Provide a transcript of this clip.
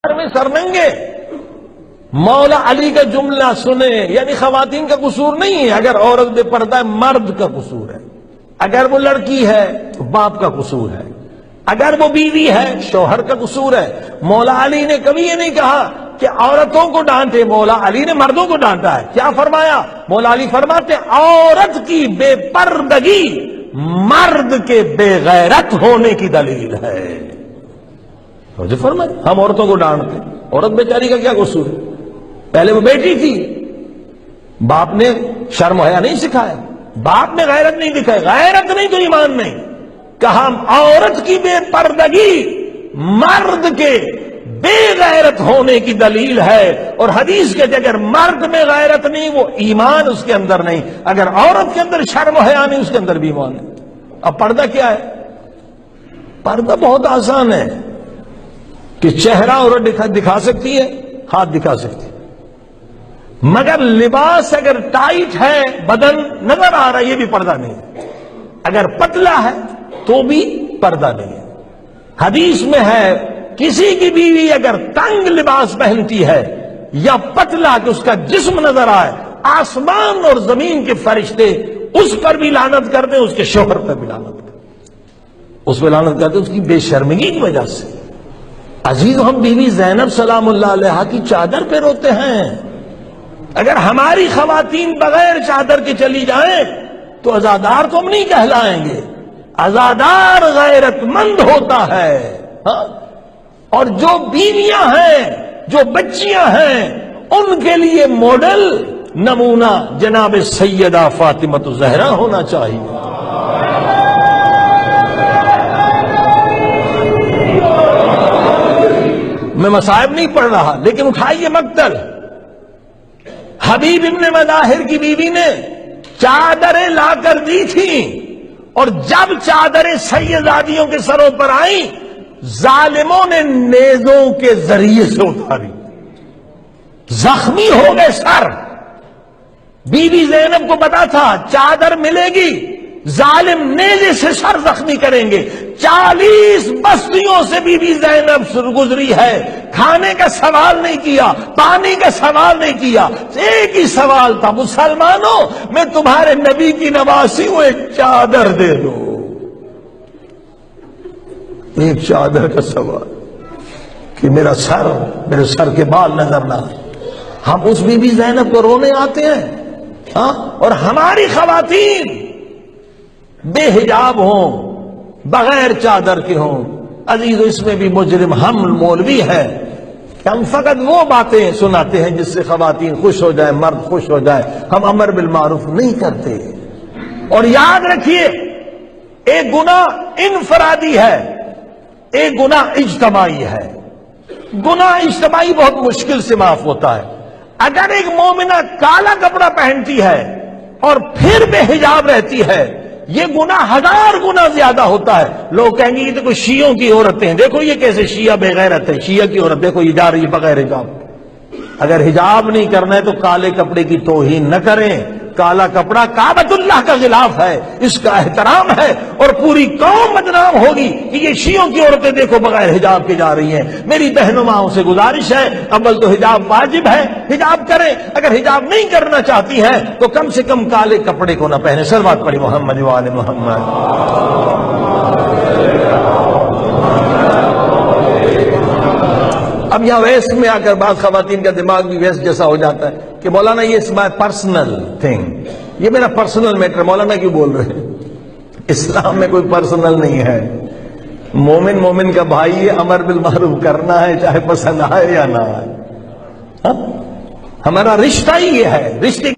میں سرننگے مولا علی کا جملہ سنے، یعنی خواتین کا قصور نہیں ہے اگر عورت بے پردہ ہے، مرد کا قصور ہے. اگر وہ لڑکی ہے تو باپ کا قصور ہے، اگر وہ بیوی ہے شوہر کا قصور ہے. مولا علی نے کبھی یہ نہیں کہا کہ عورتوں کو ڈانٹے، مولا علی نے مردوں کو ڈانٹا ہے. کیا فرمایا؟ مولا علی فرماتے عورت کی بے پردگی مرد کے بے غیرت ہونے کی دلیل ہے. مجھے فرمائے ہم عورتوں کو ڈانٹتے، عورت بیچاری کا کیا قصور ہے؟ پہلے وہ بیٹی تھی، باپ نے شرم و حیا نہیں سکھایا، باپ نے غیرت نہیں دکھائی. غیرت نہیں تو ایمان نہیں. کہا عورت کی بے پردگی مرد کے بے غیرت ہونے کی دلیل ہے. اور حدیث کہتے اگر مرد میں غیرت نہیں وہ ایمان اس کے اندر نہیں، اگر عورت کے اندر شرم و حیا نہیں اس کے اندر بھی ایمان ہے. اب پردہ کیا ہے؟ پردہ بہت آسان ہے کہ چہرہ عورت دکھا سکتی ہے، ہاتھ دکھا سکتی ہے، مگر لباس اگر ٹائٹ ہے بدن نظر آ رہا ہے یہ بھی پردہ نہیں ہے. اگر پتلا ہے تو بھی پردہ نہیں ہے. حدیث میں ہے کسی کی بیوی اگر تنگ لباس پہنتی ہے یا پتلا کہ اس کا جسم نظر آئے، آسمان اور زمین کے فرشتے اس پر بھی لعنت کرتے ہیں، اس کے شوہر پر بھی لعنت کرتے ہیں. اس پہ لعنت کرتے ہیں اس کی بے شرمگی کی وجہ سے. عزیز ہم بیوی زینب سلام اللہ علیہا کی چادر پہ روتے ہیں. اگر ہماری خواتین بغیر چادر کے چلی جائیں تو عزادار تو ہم نہیں کہلائیں گے. عزادار غیرت مند ہوتا ہے. اور جو بیویاں ہیں، جو بچیاں ہیں، ان کے لیے ماڈل نمونہ جناب سیدہ فاطمہ الزہرا ہونا چاہیے. میں مصائب نہیں پڑھ رہا لیکن اٹھائیے مقتل. حبیب ابن مظاہر کی بیوی نے چادریں لا کر دی تھی اور جب چادریں سیدادیوں کے سروں پر آئیں ظالموں نے نیزوں کے ذریعے سے اتاری، زخمی ہو گئے سر. بیوی زینب کو پتا تھا چادر ملے گی، ظالم نیزے سے سر زخمی کریں گے. 40 بستیوں سے بی بی زینب گزری ہے، کھانے کا سوال نہیں کیا، پانی کا سوال نہیں کیا، ایک ہی سوال تھا مسلمانوں میں تمہارے نبی کی نواسی ہوں، ایک چادر دے دو. ایک چادر کا سوال کہ میرے سر کے بال نظر نہ آئے. ہم اس بی بی زینب کو رونے آتے ہیں اور ہماری خواتین بے حجاب ہوں، بغیر چادر کے ہوں. عزیز اس میں بھی مجرم ہم مولوی ہے کہ ہم فقط وہ باتیں سناتے ہیں جس سے خواتین خوش ہو جائیں، مرد خوش ہو جائے. ہم امر بالمعروف نہیں کرتے. اور یاد رکھیے ایک گناہ انفرادی ہے، ایک گناہ اجتماعی ہے. گناہ اجتماعی بہت مشکل سے معاف ہوتا ہے. اگر ایک مومنہ کالا کپڑا پہنتی ہے اور پھر بے حجاب رہتی ہے یہ گناہ 1000 گنا زیادہ ہوتا ہے. لوگ کہیں گے یہ دیکھو شیعوں کی عورتیں ہیں، دیکھو یہ کیسے شیعہ بے غیرت ہے، شیعہ کی عورت دیکھو یہ جا رہی ہے بغیر حجاب. اگر حجاب نہیں کرنا ہے تو کالے کپڑے کی توہین نہ کریں. کالا کپڑا کعبۃ اللہ کا غلاف ہے، اس کا احترام ہے اور پوری قوم بدنام ہوگی کہ یہ شیعوں کی عورتیں دیکھو بغیر حجاب کے جا رہی ہیں. میری بہنوں ماؤں سے گزارش ہے اول تو حجاب واجب ہے، حجاب کریں. اگر حجاب نہیں کرنا چاہتی ہیں تو کم سے کم کالے کپڑے کو نہ پہنے. صلوات پڑھی محمد و آل محمد. اب یہاں ویس میں آ کر بعض خواتین کا دماغ بھی ویس جیسا ہو جاتا ہے کہ مولانا یہ اس بات پرسنل تھنگ، یہ میرا پرسنل میٹر. مولانا کیوں بول رہے ہیں؟ اسلام میں کوئی پرسنل نہیں ہے. مومن کا بھائی ہے، امر بالمعروف کرنا ہے چاہے پسند آئے یا نہ آئے. ہمارا رشتہ ہی یہ ہے. رشتے